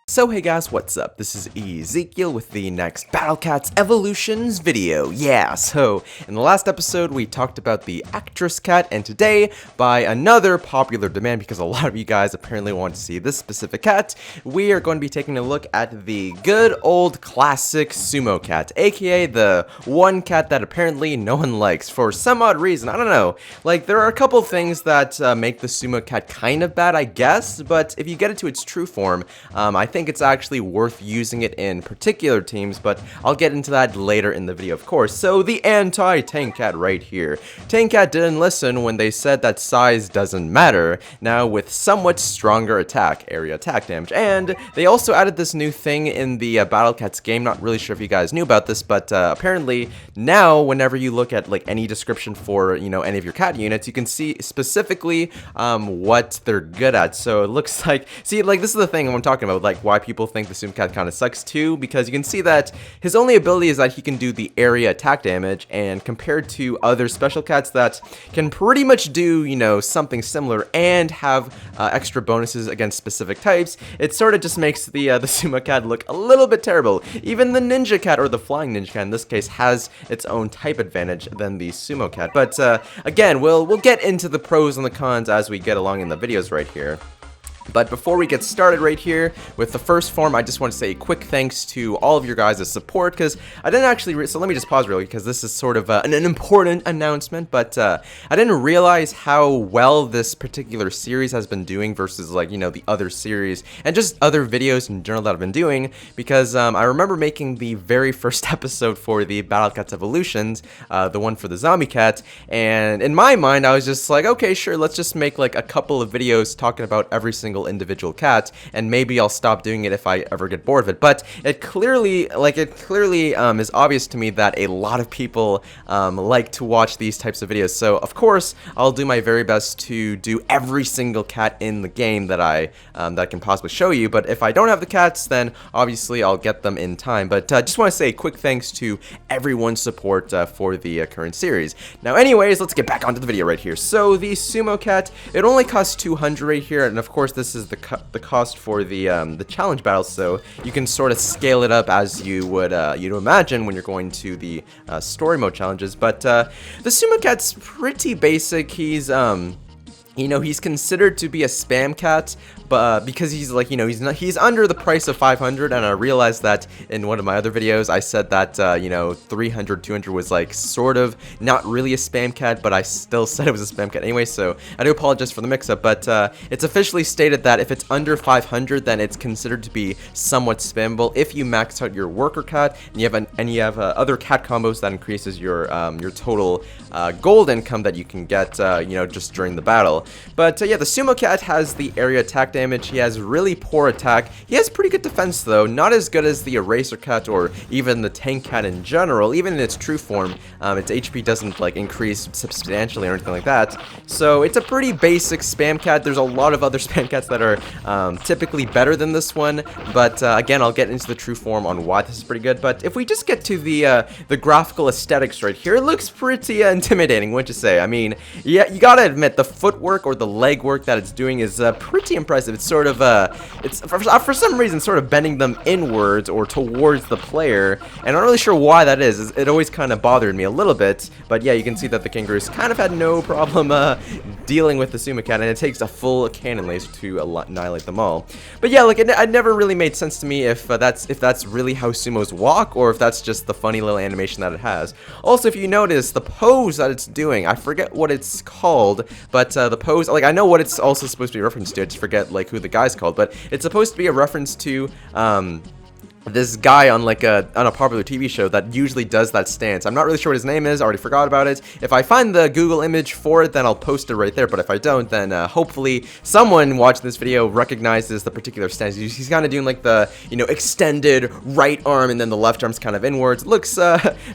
So hey guys, what's up? This is Ezekiel with the next Battle Cats Evolutions video. Yeah, so in the last episode we talked about the actress cat, and today, by another popular demand, because a lot of you guys apparently want to see this specific cat, we are going to be taking a look at the good old classic Sumo Cat, aka the one cat that apparently no one likes for some odd reason. I don't know. Like, there are a couple things that make the Sumo Cat kind of bad, I guess, but if you get it to its true form, I think it's actually worth using it in particular teams, but I'll get into that later in the video, of course. So the anti-Tank Cat right here. Tank Cat didn't listen when they said that size doesn't matter, now with somewhat stronger area attack damage, and they also added this new thing in the Battle Cats game. Not really sure if you guys knew about this, but apparently now whenever you look at like any description for, you know, any of your cat units, you can see specifically what they're good at. So it looks like, see, like, this is the thing I'm talking about, like why people think the Sumo Cat kind of sucks too, because you can see that his only ability is that he can do the area attack damage, and compared to other special cats that can pretty much do, you know, something similar and have extra bonuses against specific types, it sort of just makes the Sumo Cat look a little bit terrible. Even the Ninja Cat, or the Flying Ninja Cat in this case, has its own type advantage than the Sumo Cat. But again, we'll get into the pros and the cons as we get along in the videos right here. But before we get started right here with the first form, I just want to say a quick thanks to all of your guys' support, because I didn't actually, so let me just pause really, because this is sort of an important announcement, but I didn't realize how well this particular series has been doing versus, like, you know, the other series and just other videos in general that I've been doing, because I remember making the very first episode for the Battle Cats Evolutions, the one for the Zombie Cat, and in my mind I was just like, okay, sure, let's just make like a couple of videos talking about every single individual cat, and maybe I'll stop doing it if I ever get bored of it. But it clearly is obvious to me that a lot of people like to watch these types of videos, so of course I'll do my very best to do every single cat in the game that I can possibly show you. But if I don't have the cats, then obviously I'll get them in time. But just want to say a quick thanks to everyone's support for the current series. Now anyways, let's get back onto the video right here. So the Sumo Cat, it only costs 200 right here, and of course this is the cost for the challenge battles, so you can sort of scale it up as you would you'd imagine when you're going to the story mode challenges. But the Sumo Cat's pretty basic. He's you know, he's considered to be a spam cat, but because he's like, you know, he's under the price of 500, and I realized that in one of my other videos I said that you know, 300, 200 was like sort of not really a spam cat, but I still said it was a spam cat anyway, so I do apologize for the mix-up. But it's officially stated that if it's under 500, then it's considered to be somewhat spammable if you max out your worker cat and you have other cat combos that increases your total gold income that you can get you know, just during the battle. But yeah, the Sumo Cat has the area attack damage. He has really poor attack. He has pretty good defense though, not as good as the Eraser Cat or even the Tank Cat in general. Even in its true form, its HP doesn't like increase substantially or anything like that. So it's a pretty basic spam cat. There's a lot of other spam cats that are typically better than this one, but again, I'll get into the true form on why this is pretty good. But if we just get to the graphical aesthetics right here, it looks pretty intimidating, wouldn't you say? I mean, yeah, you gotta admit the footwork or the leg work that it's doing is pretty impressive. It's sort of it's for some reason sort of bending them inwards or towards the player, and I'm not really sure why that is. It always kind of bothered me a little bit, but yeah, you can see that the kangaroos kind of had no problem dealing with the Sumo Cat, and it takes a full cannon laser to annihilate them all. But yeah, like, it never really made sense to me if that's really how sumos walk, or if that's just the funny little animation that it has. Also, if you notice the pose that it's doing, I forget what it's called, but the pose, like, I know what it's also supposed to be a reference to, I just forget like who the guy's called, but it's supposed to be a reference to this guy on like on a popular TV show that usually does that stance. I'm not really sure what his name is. I already forgot about it. If I find the Google image for it, then I'll post it right there. But if I don't, then hopefully someone watching this video recognizes the particular stance. He's kind of doing like the, you know, extended right arm, and then the left arm's kind of inwards. It looks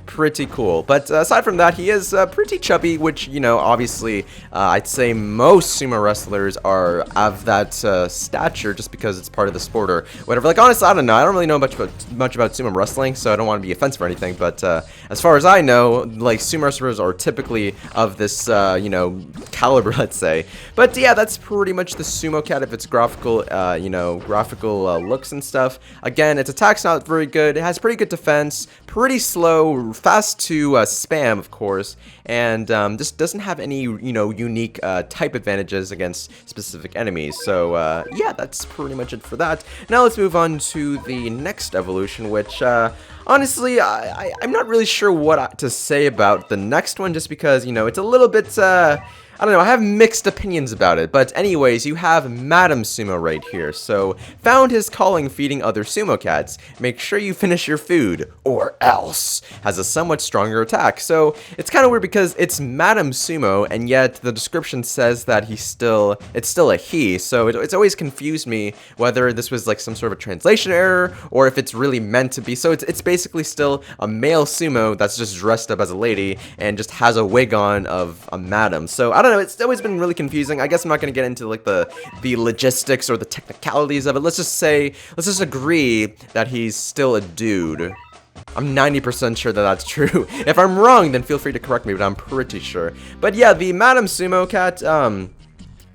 pretty cool. But aside from that, he is pretty chubby, which, you know, obviously I'd say most sumo wrestlers are of that stature just because it's part of the sport or whatever. Like, honestly, I don't know. I don't really know much about much about sumo wrestling, so I don't want to be offensive or anything, but as far as I know, like, sumo wrestlers are typically of this, you know, caliber, let's say. But yeah, that's pretty much the Sumo Cat if it's graphical, you know, graphical looks and stuff. Again, its attack's not very good. It has pretty good defense, pretty slow, fast to spam, of course, and just doesn't have any, you know, unique type advantages against specific enemies. So yeah, that's pretty much it for that. Now let's move on to the next evolution, which honestly, I'm not really sure what to say about the next one, just because, you know, it's a little bit I don't know, I have mixed opinions about it, but anyways, you have Madam Sumo right here. So, found his calling feeding other sumo cats. Make sure you finish your food, or else. Has a somewhat stronger attack. So, it's kind of weird because it's Madam Sumo, and yet the description says that it's still a he. So, it's always confused me whether this was like some sort of a translation error, or if it's really meant to be. So, it's basically still a male sumo that's just dressed up as a lady, and just has a wig on of a madam. So, I don't know, it's always been really confusing. I guess I'm not going to get into like the logistics or the technicalities of it. Let's just agree that he's still a dude. I'm 90% sure that that's true. If I'm wrong, then feel free to correct me, but I'm pretty sure. But yeah, the Madam Sumo Cat,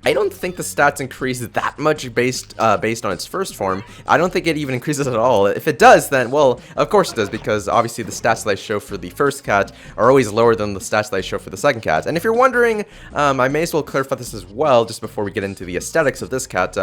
I don't think the stats increase that much based on its first form. I don't think it even increases at all. If it does, then, well, of course it does, because obviously the stats that I show for the first cat are always lower than the stats that I show for the second cat. And if you're wondering, I may as well clarify this as well, just before we get into the aesthetics of this cat.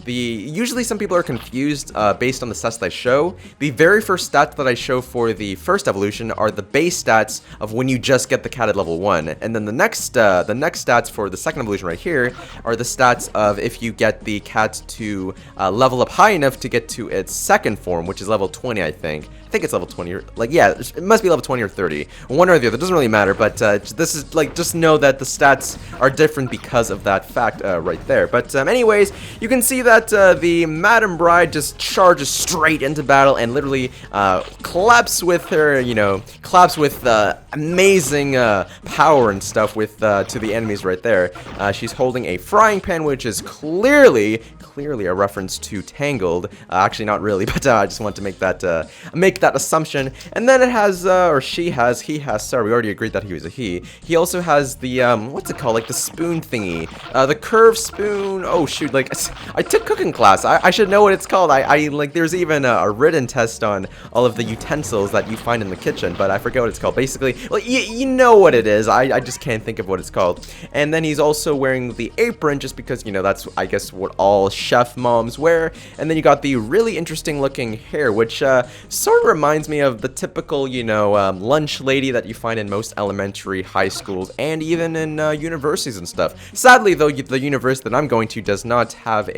Usually some people are confused based on the stats that I show. The very first stats that I show for the first evolution are the base stats of when you just get the cat at level 1. And then the next stats for the second evolution right here are the stats of if you get the cat to level up high enough to get to its second form, which is level 20, I think. I think it's level 20, or, like, yeah, it must be level 20 or 30. One or the other, it doesn't really matter, but this is, like, just know that the stats are different because of that fact right there. But anyways, you can see that the Madam Bride just charges straight into battle and literally claps with her, you know, amazing power and stuff with to the enemies right there. She's holding a frying pan, which is clearly a reference to Tangled. Actually, not really, but I just want to make that assumption. And then it has, or she has, he has. Sorry, we already agreed that he was a he. He also has the what's it called? Like the spoon thingy, the curved spoon. Oh shoot! Like I took cooking class. I should know what it's called. I like there's even a written test on all of the utensils that you find in the kitchen, but I forget what it's called. Basically, well, you know what it is. I just can't think of what it's called. And then he's also wearing the apron, just because, you know, that's, I guess, what all chef moms wear. And then you got the really interesting looking hair, which sort of reminds me of the typical, you know, lunch lady that you find in most elementary, high schools, and even in universities and stuff. Sadly, though, the university that I'm going to does not have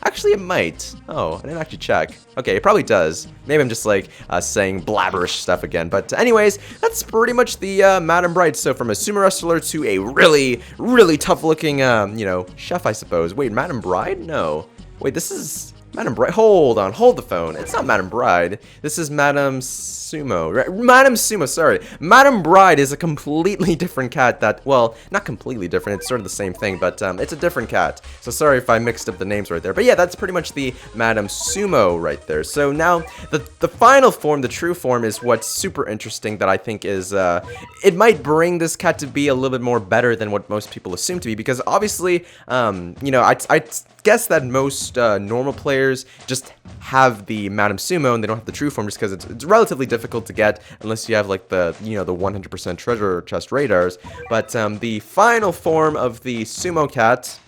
actually, it might. Oh, I didn't actually check. Okay, it probably does. Maybe I'm just, like, saying blabberish stuff again. But anyways, that's pretty much the Madam Bride. So from a sumo wrestler to a really, really tough-looking, you know, chef, I suppose. Wait, Madam Bride? No. Wait, this is Madam Bride. Hold on, hold the phone. It's not Madam Bride. This is Madam Sumo. Madam Sumo, sorry. Madam Bride is a completely different cat that, well, not completely different. It's sort of the same thing, but it's a different cat. So sorry if I mixed up the names right there. But yeah, that's pretty much the Madam Sumo right there. So now, the final form, the true form, is what's super interesting that I think is, it might bring this cat to be a little bit more better than what most people assume to be, because obviously, you know, I guess that most normal players just have the Madam Sumo and they don't have the true form, just because it's relatively difficult to get unless you have like the, you know, the 100% treasure chest radars. But the final form of the Sumo Cat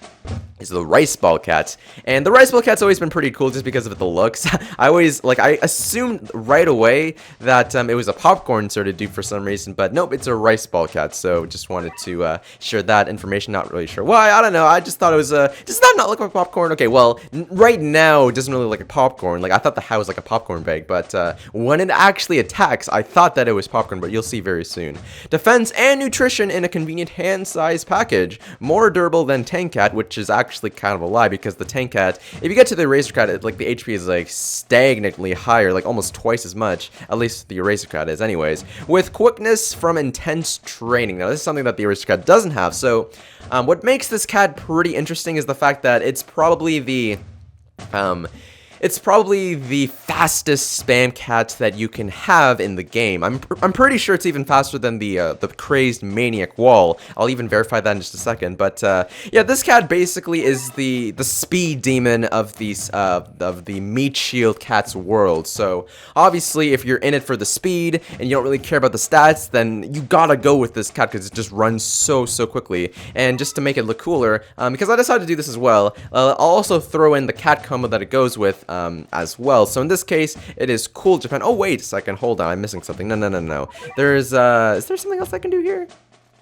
is the Riceball Cat. And the Riceball Cat's always been pretty cool just because of the looks. I assumed right away that it was a popcorn sort of dude for some reason, but nope, it's a Riceball Cat. So just wanted to share that information. Not really sure why. I don't know. I just thought it was does that not look like popcorn? Okay, well, right now it doesn't really look like a popcorn. Like, I thought the hat was like a popcorn bag, but when it actually attacks, I thought that it was popcorn, but you'll see very soon. Defense and nutrition in a convenient hand-sized package. More durable than Tank Cat, which is actually kind of a lie, because the Tank Cat, if you get to the Eraser Cat, like the HP is like stagnantly higher, like almost twice as much, at least the Eraser Cat is anyways, with quickness from intense training. Now this is something that the Eraser Cat doesn't have, so what makes this cat pretty interesting is the fact that it's probably the it's probably the fastest spam cat that you can have in the game. I'm pretty sure it's even faster than the crazed maniac wall. I'll even verify that in just a second. But yeah, this cat basically is the speed demon of the meat shield cat's world. So obviously, if you're in it for the speed and you don't really care about the stats, then you gotta go with this cat because it just runs so quickly. And just to make it look cooler, because I decided to do this as well, I'll also throw in the cat combo that it goes with as well. So in this case, it is Cool Japan. Oh, wait a second. Hold on. I'm missing something. No. There's, is there something else I can do here?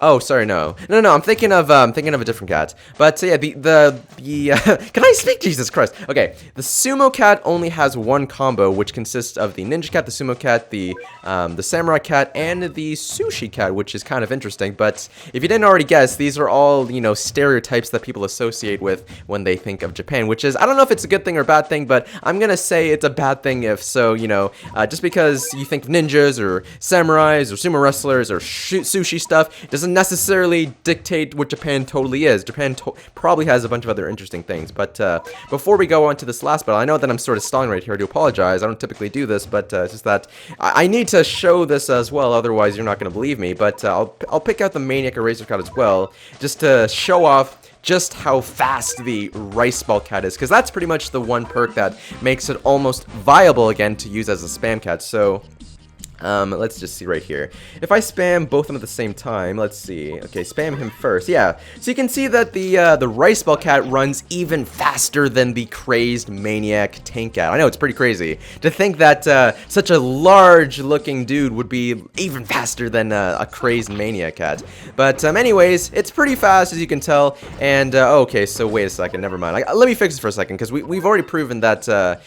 Oh, sorry, no. I'm thinking of a different cat. But yeah, can I speak? Jesus Christ. Okay, the Sumo Cat only has one combo, which consists of the Ninja Cat, the Sumo Cat, the Samurai Cat, and the Sushi Cat, which is kind of interesting. But if you didn't already guess, these are all, you know, stereotypes that people associate with when they think of Japan, which is, I don't know if it's a good thing or a bad thing, but I'm gonna say it's a bad thing if so, you know, just because you think of ninjas or samurais or sumo wrestlers or sushi stuff, it doesn't necessarily dictate what Japan totally is. Japan probably has a bunch of other interesting things. But before we go on to this last battle, I know that I'm sort of stalling right here. I do apologize. I don't typically do this, but it's just that I need to show this as well. Otherwise, you're not going to believe me. But I'll pick out the Maniac Eraser Cat as well, just to show off just how fast the Riceball Cat is, because that's pretty much the one perk that makes it almost viable again to use as a spam cat. So let's just see right here. If I spam both of them at the same time, let's see. Okay, spam him first. Yeah. So you can see that the Riceball Cat runs even faster than the crazed Maniac Tank Cat. I know, it's pretty crazy to think that such a large-looking dude would be even faster than a crazed Maniac Cat. But anyways, it's pretty fast, as you can tell. And okay, so wait a second. Never mind. Let me fix this for a second, because we've already proven that the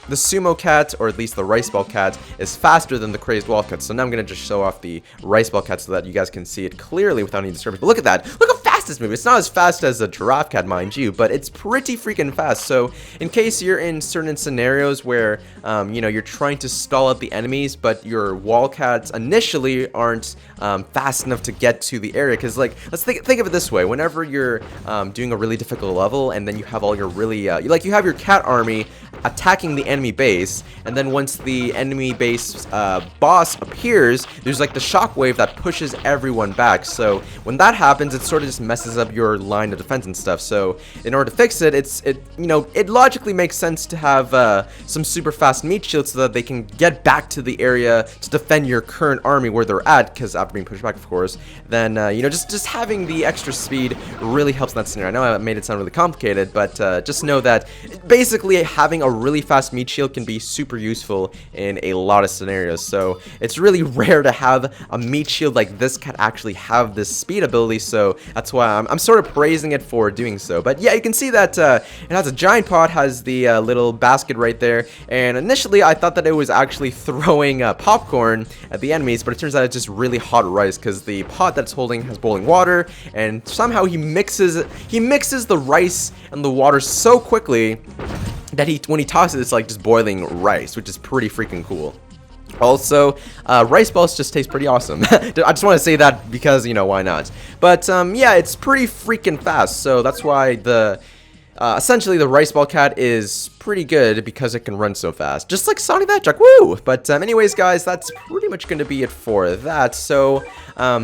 Sumo Cat, or at least the Riceball Cat, is faster than the crazed wall cat. So now I'm gonna just show off the Riceball Cat so that you guys can see it clearly without any disturbance. But look at that! Look how fast this moves! It's not as fast as a giraffe cat, mind you, but it's pretty freaking fast. So in case you're in certain scenarios where you know, you're trying to stall out the enemies, but your wall cats initially aren't fast enough to get to the area, because like, let's think of it this way: whenever you're doing a really difficult level, and then you have all your really you have your cat army attacking the enemy base, and then once the enemy base boss appears, there's like the shockwave that pushes everyone back. So when that happens, it sort of just messes up your line of defense and stuff. So in order to fix it, it logically makes sense to have some super fast meat shields so that they can get back to the area to defend your current army where they're at, because after being pushed back, of course, then you know, just having the extra speed really helps in that scenario. I know I made it sound really complicated, but just know that basically having a really fast meat shield can be super useful in a lot of scenarios. So it's really rare to have a meat shield like this cat actually have this speed ability, so that's why I'm sort of praising it for doing so. But yeah, you can see that it has a giant pot, has the little basket right there, and initially I thought that it was actually throwing popcorn at the enemies, but it turns out it's just really hot rice, because the pot that's holding has boiling water, and somehow he mixes the rice and the water so quickly that when he tosses it, it's like just boiling rice, which is pretty freaking cool. Also, rice balls just taste pretty awesome. I just want to say that because, you know, why not? But yeah, it's pretty freaking fast, so that's why essentially the Riceball Cat is pretty good, because it can run so fast, just like Sonic the Hedgehog. Woo! But anyways, guys, that's pretty much going to be it for that. So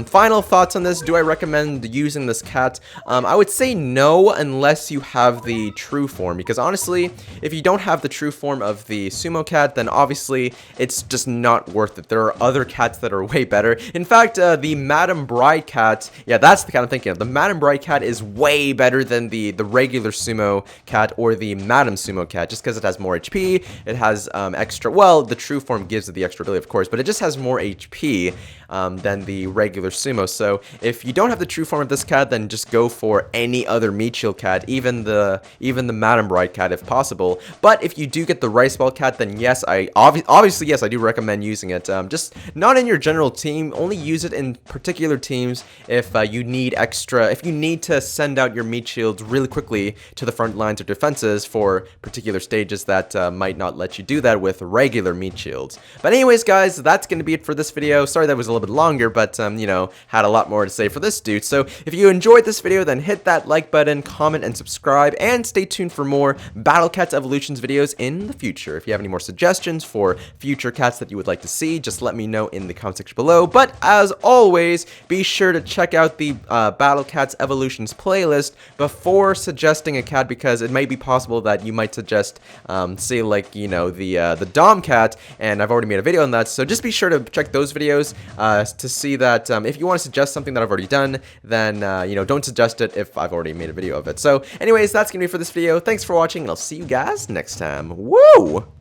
final thoughts on this: do I recommend using this cat? I would say no, unless you have the true form, because honestly, if you don't have the true form of the Sumo Cat, then obviously it's just not worth it. There are other cats that are way better. In fact, the Madam Bride Cat, yeah, that's the cat I'm thinking of. The Madam Bride Cat is way better than the regular Sumo Cat or the Madam Sumo Cat, just because it has more HP, it has extra, well, the true form gives it the extra ability, of course, but it just has more HP than the regular Sumo. So if you don't have the true form of this cat, then just go for any other meat shield cat, even the Madam Bride Cat if possible. But if you do get the Riceball Cat, then yes, obviously yes, I do recommend using it. Just not in your general team, only use it in particular teams if you need to send out your meat shields really quickly to the front lines of defenses for particular stages that might not let you do that with regular meat shields. But anyways, guys, that's going to be it for this video. Sorry that was a little bit longer, but, you know, had a lot more to say for this dude. So if you enjoyed this video, then hit that like button, comment, and subscribe, and stay tuned for more Battle Cats Evolutions videos in the future. If you have any more suggestions for future cats that you would like to see, just let me know in the comment section below. But as always, be sure to check out the Battle Cats Evolutions playlist before suggesting a cat, because it may be possible that you might suggest, say, like, you know, the Dom cat, and I've already made a video on that. So just be sure to check those videos to see that if you want to suggest something that I've already done, then you know, don't suggest it if I've already made a video of it. So anyways, that's gonna be for this video. Thanks for watching, and I'll see you guys next time. Woo!